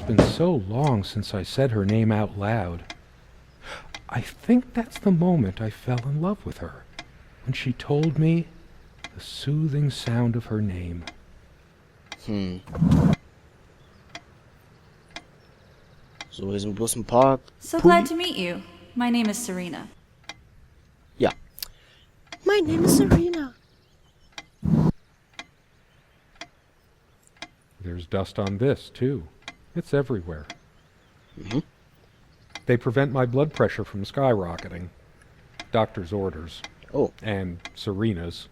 been so long since I said her name out loud. I think that's the moment I fell in love with her, when she told me the soothing sound of her name. So, hier sind bloß ein paar... So glad to meet you. My name is Serena. Ja. My name is Serena. There's dust on this, too. It's everywhere. They prevent my blood pressure from skyrocketing. Doctor's orders. Oh, And Serena's.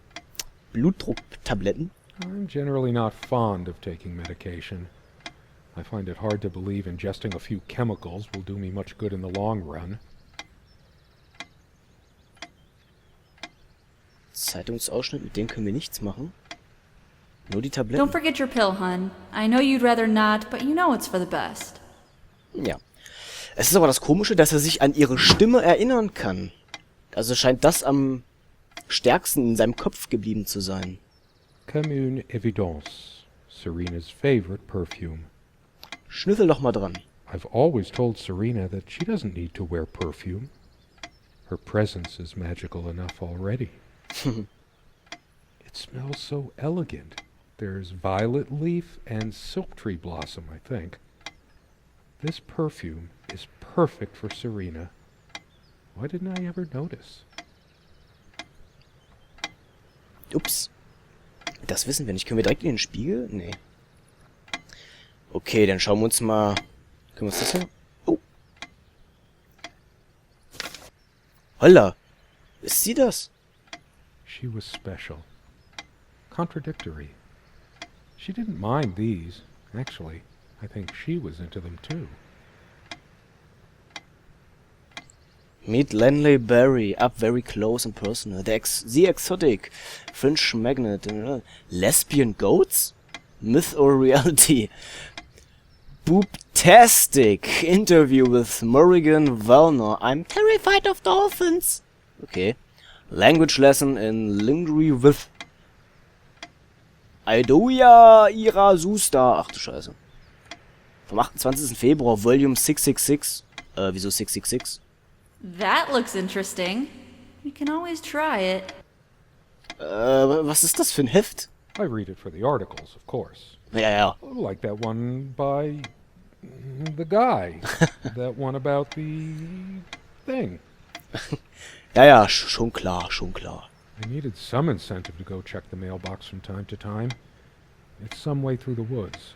Blutdrucktabletten? I'm generally not fond of taking medication. I find it hard to believe ingesting a few chemicals will do me much good in the long run. Zeitungsausschnitt, mit dem können wir nichts machen. Nur die Tabletten. Don't forget your pill, hun. I know you'd rather not, but you know it's for the best. Ja. Es ist aber das Komische, dass er sich an ihre Stimme erinnern kann. Also scheint das am stärksten in seinem Kopf geblieben zu sein. Comme une évidence. Serena's favorite perfume. Schnüffel doch mal dran. I've always told Serena that she doesn't need to wear perfume. Her presence is magical enough already. It smells so elegant. There's violet leaf and silk tree blossom, I think. This perfume is perfect for Serena. Why didn't I ever notice? Ups. Das wissen wir nicht. Können wir direkt in den Spiegel? Nee. Okay, dann schauen wir uns mal... Können wir uns das hier... Oh. Holla. Ist sie das? She was special. Contradictory. She didn't mind these. Actually, I think she was into them too. Meet Lanley Berry, up very close and personal. The exotic, French magnet, lesbian goats? Myth or reality? Boobtastic interview with Morrigan Wellner. I'm terrified of dolphins. Okay. Language lesson in Lingry with Idoia Irasusta. Ach du Scheiße. Vom 28. Februar, Volume 666. Wieso 666? That looks interesting. We can always try it. Was ist das für ein Heft? I read it for the articles, of course. Ja. Like that one by the guy. That one about the thing. Ja, schon klar, schon klar. I needed some incentive to go check the mailbox from time to time. It's some way through the woods.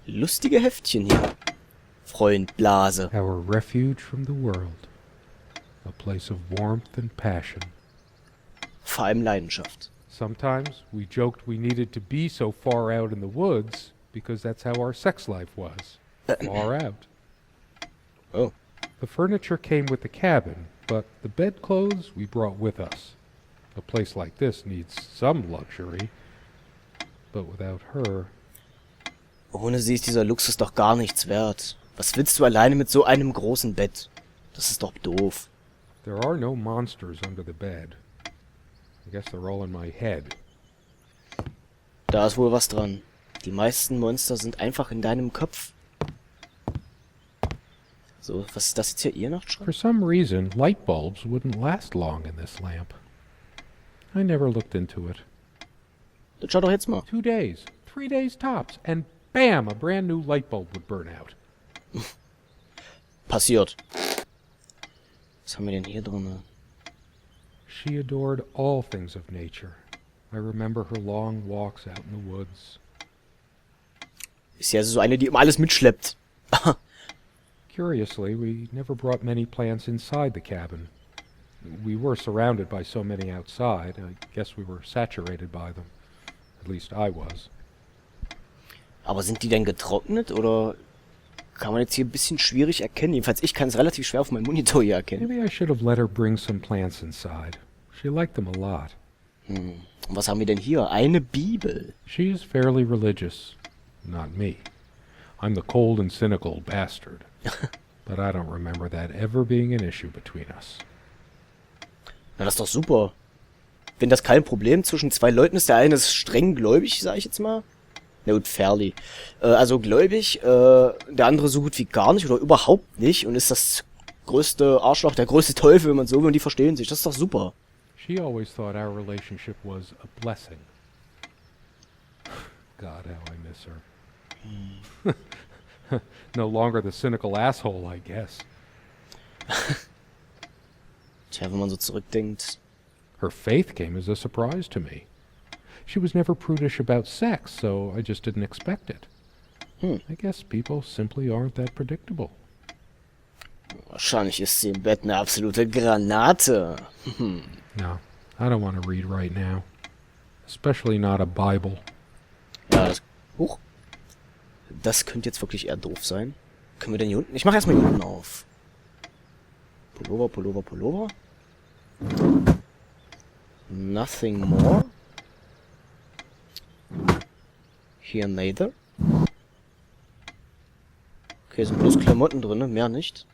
Lustige Heftchen hier. Freund Blase. Our refuge from the world. A place of warmth and passion. Vor allem Leidenschaft. Sometimes we joked we needed to be so far out in the woods because that's how our sex life was. Far out. Oh. The furniture came with the cabin, but the bedclothes we brought with us. A place like this needs some luxury, but without her... Ohne sie ist dieser Luxus doch gar nichts wert. Was willst du alleine mit so einem großen Bett? Das ist doch doof. There are no monsters under the bed. I guess they're all in my head. Da ist wohl was dran. Die meisten Monster sind einfach in deinem Kopf. So, was ist das jetzt hier? Ihr Nachtschrank? For some reason, light bulbs wouldn't last long in this lamp. I never looked into it. Dann schau doch jetzt mal. 2 days, 3 days tops, and bam, a brand new light bulb would burn out. Passiert. Was haben wir denn hier drin? She adored all things of nature. I remember her long walks out in the woods. Ist ja so eine, die immer alles mitschleppt. Curiously, we never brought many plants inside the cabin. We were surrounded by so many outside, I guess we were saturated by them. At least I was. Aber sind die denn getrocknet oder kann man jetzt hier ein bisschen schwierig erkennen? Jedenfalls ich kann es relativ schwer auf meinem Monitor hier erkennen. Maybe I should have let her bring some plants inside. She liked them a lot. Und was haben wir denn hier? Eine Bibel. She is fairly religious. Not me. I'm the cold and cynical bastard. But I don't remember that ever being an issue between us. Na, das ist doch super. Wenn das kein Problem zwischen zwei Leuten ist, der eine ist streng gläubig, sag ich jetzt mal. Na gut, fairly. Also gläubig, der andere so gut wie gar nicht oder überhaupt nicht und ist das größte Arschloch, der größte Teufel, wenn man so will, und die verstehen sich. Das ist doch super. She always thought our relationship was a blessing. God, how I miss her. No longer the cynical asshole, I guess. Tja, wenn man so zurückdenkt. Her faith came as a surprise to me. She was never prudish about sex, so I just didn't expect it. I guess people simply aren't that predictable. Wahrscheinlich ist sie im Bett eine absolute Granate. No, I don't want to read right now. Especially not a Bible. Ja, das könnte jetzt wirklich eher doof sein. Können wir denn hier unten? Ich mache erstmal hier unten auf. Pullover, Pullover, Pullover. Nothing more. Here neither. Okay, sind bloß Klamotten drin, mehr nicht.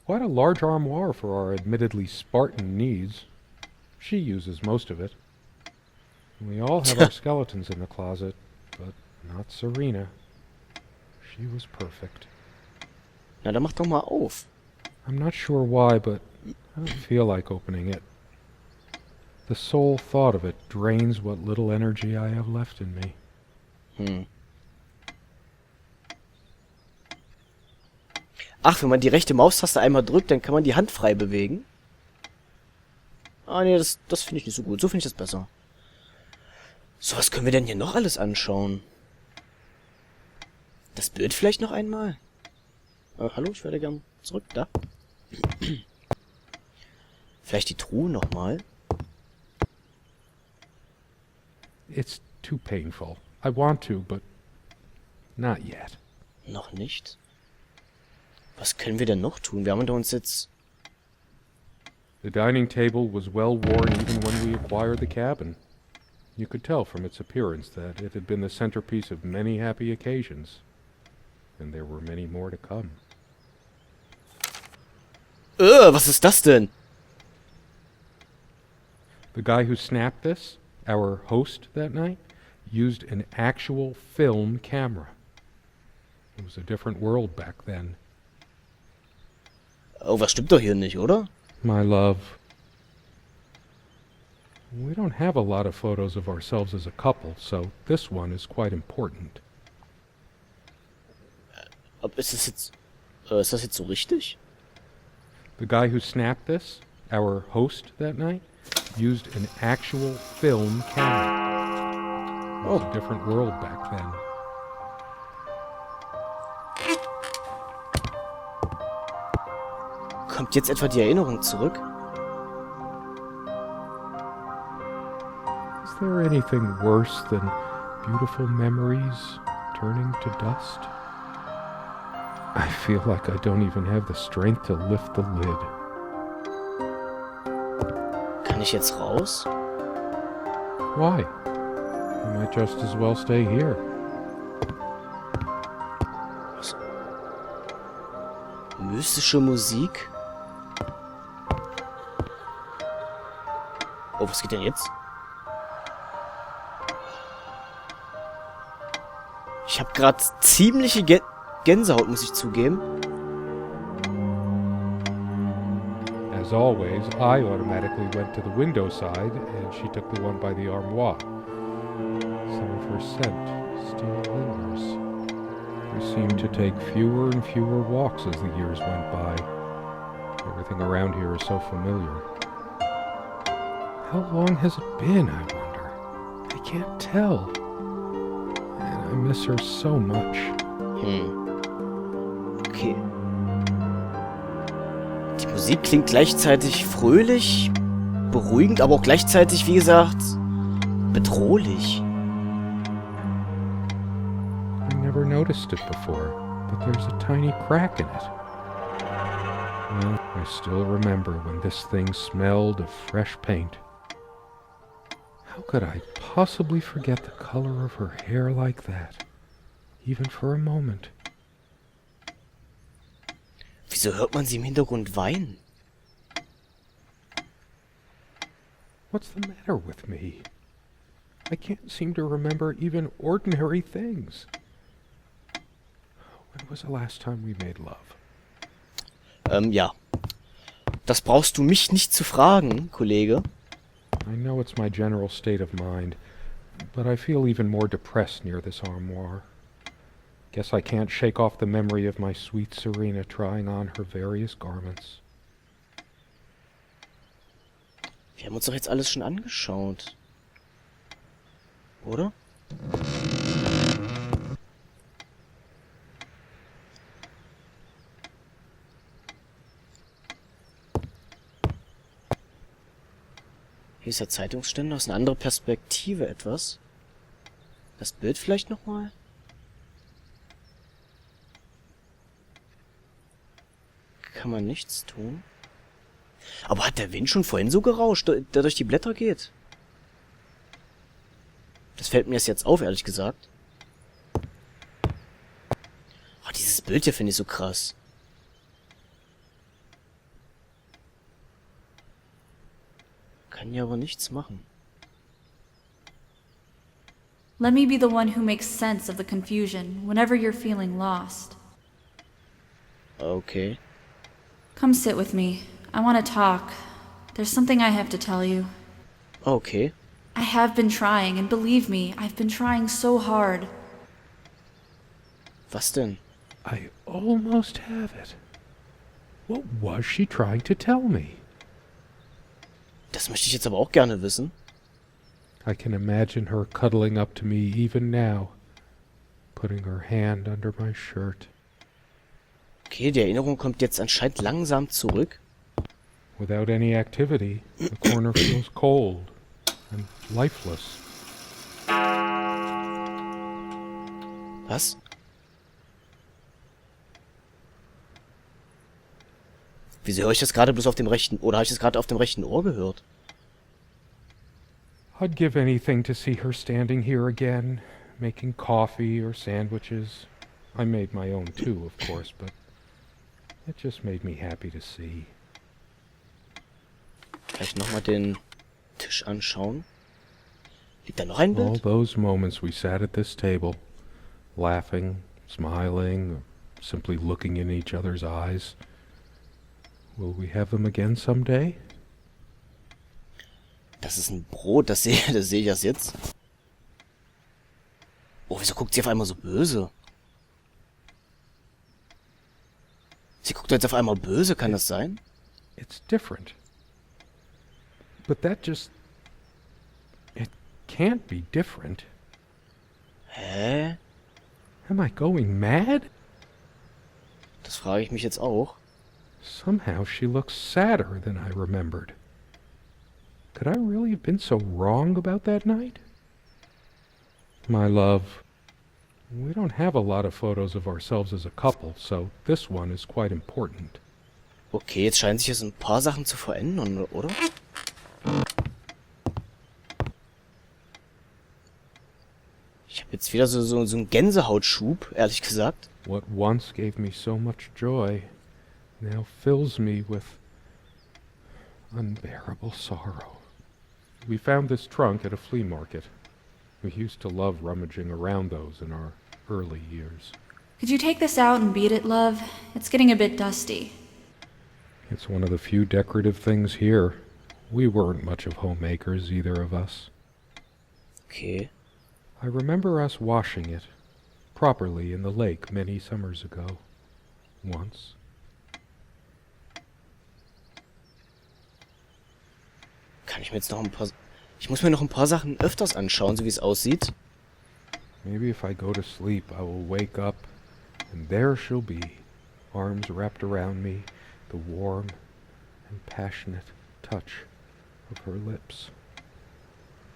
Quite a large armoire for our admittedly Spartan needs. She uses most of it. We all have our skeletons in the closet, but not Serena. She was perfect. Na, dann mach doch mal auf. I'm not sure why, but I don't feel like opening it. The sole thought of it drains what little energy I have left in me. Ach, wenn man die rechte Maustaste einmal drückt, dann kann man die Hand frei bewegen. Ah, nee, das finde ich nicht so gut. So finde ich das besser. So, was können wir denn hier noch alles anschauen? Das Bild vielleicht noch einmal? Hallo, ich werde gern zurück. Da. Vielleicht die Truhe nochmal? It's too painful. I want to, but not yet. Noch nicht? Was können wir denn noch tun? Wir haben uns jetzt... The dining table was well worn even when we acquired the cabin. You could tell from its appearance that it had been the centerpiece of many happy occasions. And there were many more to come. Was ist das denn? The guy who snapped this, our host that night, used an actual film camera. It was a different world back then. Oh, was stimmt doch hier nicht, oder? My love, we don't have a lot of photos of ourselves as a couple, so this one is quite important. Ist das jetzt so richtig? The guy who snapped this, our host that night, used an actual film camera. It was a different world back then. Kommt jetzt etwa die Erinnerung zurück? Is there anything worse than beautiful memories turning to dust? I feel like I don't even have the strength to lift the lid. Kann ich jetzt raus? Why? I might just as well stay here. Was? Mystische Musik? Oh, was geht denn jetzt? Ich habe gerade ziemliche Gänsehaut, muss ich zugeben. As always, I automatically went to the window side, and she took the one by the armoire. Some of her scent still lingers. We seemed to take fewer and fewer walks as the years went by. Everything around here is so familiar. How long has it been, I wonder? I can't tell. And I miss her so much. Okay. Die Musik klingt gleichzeitig fröhlich, beruhigend, aber auch gleichzeitig, wie gesagt, bedrohlich. I never noticed it before, but there's a tiny crack in it. Well, I still remember when this thing smelled of fresh paint. How could I possibly forget the color of her hair like that, even for a moment? Wieso hört man sie im Hintergrund weinen? What's the matter with me? I can't seem to remember even ordinary things. When was the last time we made love? Ja. Das brauchst du mich nicht zu fragen, Kollege. I know it's my general state of mind, but I feel even more depressed near this armoire. Guess I can't shake off the memory of my sweet Serena trying on her various garments. Wir haben uns doch jetzt alles schon angeschaut. Oder? Hier ist der Zeitungsständer aus einer anderen Perspektive etwas. Das Bild vielleicht nochmal? Kann man nichts tun? Aber hat der Wind schon vorhin so gerauscht, der durch die Blätter geht? Das fällt mir erst jetzt auf, ehrlich gesagt. Oh, dieses Bild hier finde ich so krass. Kann hier aber nichts machen. Let me be the one who makes sense of the confusion whenever you're feeling lost. Okay. Come sit with me. I want to talk. There's something I have to tell you. Okay. I have been trying, and believe me, I've been trying so hard. Was denn? I almost have it. What was she trying to tell me? Das möchte ich jetzt aber auch gerne wissen. I can imagine her cuddling up to me even now, putting her hand under my shirt. Okay, die Erinnerung kommt jetzt anscheinend langsam zurück. Without any activity, the corner feels cold and lifeless. Was? Wieso höre ich das gerade bloß auf dem rechten... Oder habe ich das gerade auf dem rechten Ohr gehört? I'd give anything to see her standing here again, making coffee or sandwiches. I made my own too, of course, but it just made me happy to see. Vielleicht nochmal den Tisch anschauen. Liegt da noch ein All Bild? those moments we sat at this table, laughing, smiling, or simply looking in each other's eyes. Will we have them again someday? Das ist ein Brot, das sehe ich erst jetzt. Oh, wieso guckt sie auf einmal so böse? Sie guckt jetzt auf einmal böse, kann das sein? It's different. But that just... It can't be different. Hä? Am I going mad? Das frage ich mich jetzt auch. Somehow she looks sadder than I remembered. Could I really have been so wrong about that night? My love, we don't have a lot of photos of ourselves as a couple, so this one is quite important. Okay, jetzt scheinen sich hier so ein paar Sachen zu verändern, oder? Ich habe jetzt wieder so einen Gänsehautschub, ehrlich gesagt. What once gave me so much joy now fills me with unbearable sorrow. We found this trunk at a flea market. We used to love rummaging around those in our early years. Could you take this out and beat it, love? It's getting a bit dusty. It's one of the few decorative things here. We weren't much of homemakers, either of us. Okay. I remember us washing it properly in the lake many summers ago. Once. Kann ich mir jetzt noch ein paar... Ich muss mir noch ein paar Sachen öfters anschauen, so wie es aussieht. Maybe if I go to sleep, I will wake up, and there she'll be, arms wrapped around me, the warm and passionate touch of her lips.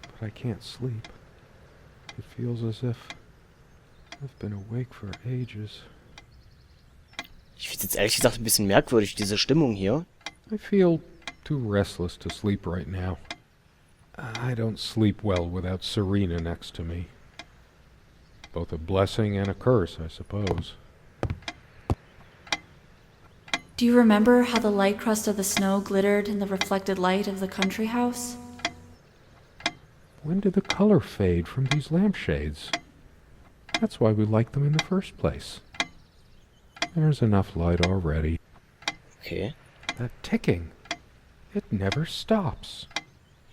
But I can't sleep. It feels as if I've been awake for ages. Ich finde es jetzt ehrlich gesagt ein bisschen merkwürdig, diese Stimmung hier. I feel too restless to sleep right now. I don't sleep well without Serena next to me. Both a blessing and a curse, I suppose. Do you remember how the light crust of the snow glittered in the reflected light of the country house? When did the color fade from these lampshades? That's why we like them in the first place. There's enough light already. Okay. That ticking, it never stops.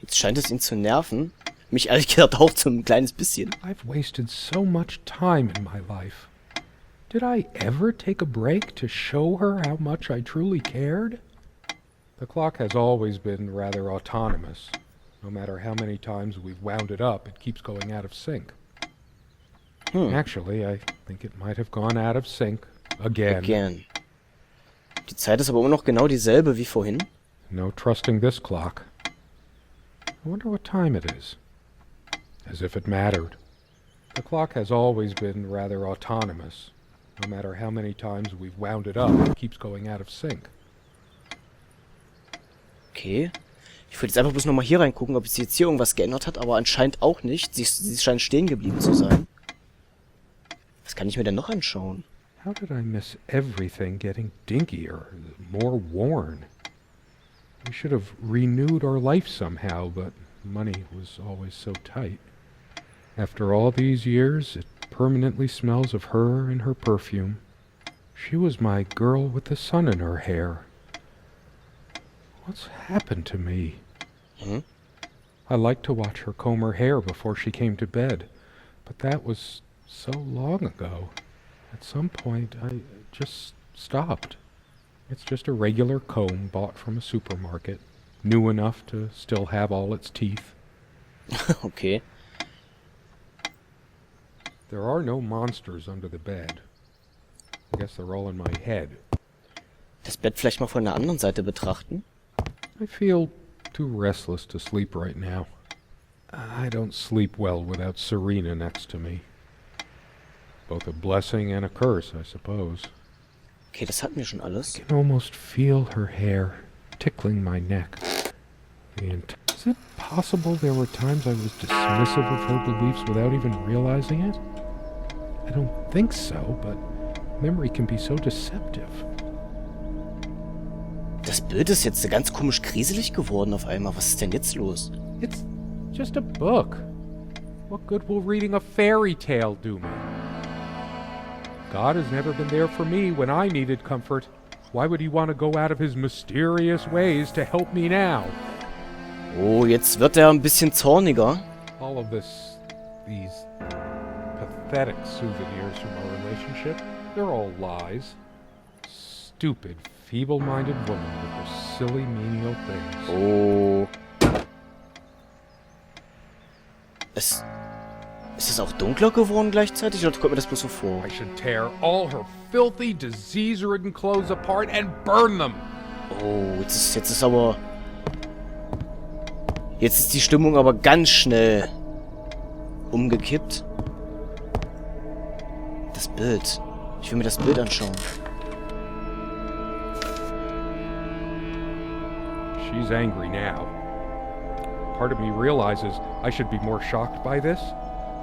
Jetzt scheint es ihn zu nerven. Mich ehrlich gesagt auch so ein kleines bisschen. I've wasted so much time in my life. Did I ever take a break to show her how much I truly cared? The clock has always been rather autonomous. No matter how many times we've wound it up, it keeps going out of sync. Actually, I think it might have gone out of sync again. Die Zeit ist aber immer noch genau dieselbe wie vorhin. No trusting this clock. I wonder what time it is. As if it mattered. The clock has always been rather autonomous. No matter how many times we've wound it up, it keeps going out of sync. Okay. Ich würde jetzt einfach bloß nochmal hier reingucken, ob sich jetzt hier irgendwas geändert hat, aber anscheinend auch nicht. Sie scheint stehen geblieben zu sein. Was kann ich mir denn noch anschauen? How did I miss everything getting dinkier, more worn? We should have renewed our life somehow, but money was always so tight. After all these years, it permanently smells of her and her perfume. She was my girl with the sun in her hair. What's happened to me? I liked to watch her comb her hair before she came to bed, but that was so long ago. At some point, I just stopped. It's just a regular comb bought from a supermarket, new enough to still have all its teeth. Okay. There are no monsters under the bed. I guess they're all in my head. Das Bett vielleicht mal von der anderen Seite betrachten? I feel too restless to sleep right now. I don't sleep well without Serena next to me. Both a blessing and a curse, I suppose. Okay, das hatten wir schon alles. I can almost feel her hair tickling my neck. Is it possible there were times I was dismissive of her beliefs without even realizing it? I don't think so, but memory can be so deceptive. Das Bild ist jetzt ganz komisch kriselig geworden auf einmal. Was ist denn jetzt los? It's just a book. What good will reading a fairy tale do me? God has never been there for me when I needed comfort. Why would he want to go out of his mysterious ways to help me now? Oh, jetzt wird er ein bisschen zorniger. All of these pathetic souvenirs from our relationship, they're all lies. Stupid, feeble-minded woman with her silly, menial things. Oh. Ist es auch dunkler geworden gleichzeitig, oder kommt mir das bloß so vor? I should tear all her filthy, disease-ridden clothes apart and burn them. Oh, jetzt ist aber... Jetzt ist die Stimmung aber ganz schnell umgekippt. Das Bild. Ich will mir das Bild anschauen. She's angry now. Part of me realizes I should be more shocked by this,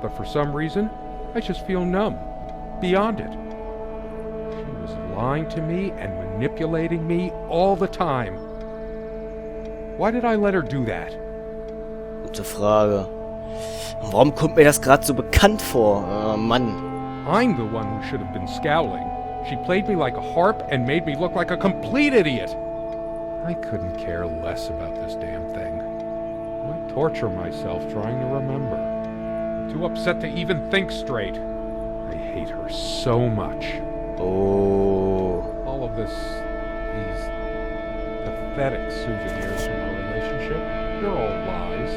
but for some reason, I just feel numb, beyond it. She was lying to me and manipulating me all the time. Why did I let her do that? Gute Frage. Und warum kommt mir das gerade so bekannt vor? Oh, Mann. I'm the one who should have been scowling. She played me like a harp and made me look like a complete idiot. I couldn't care less about this damn thing. Why torture myself trying to remember? I'm too upset to even think straight. I hate her so much. Oh. All of these pathetic souvenirs from our relationship, they're all lies.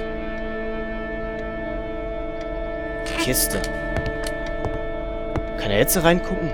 Die Kiste. Kann er jetzt reingucken?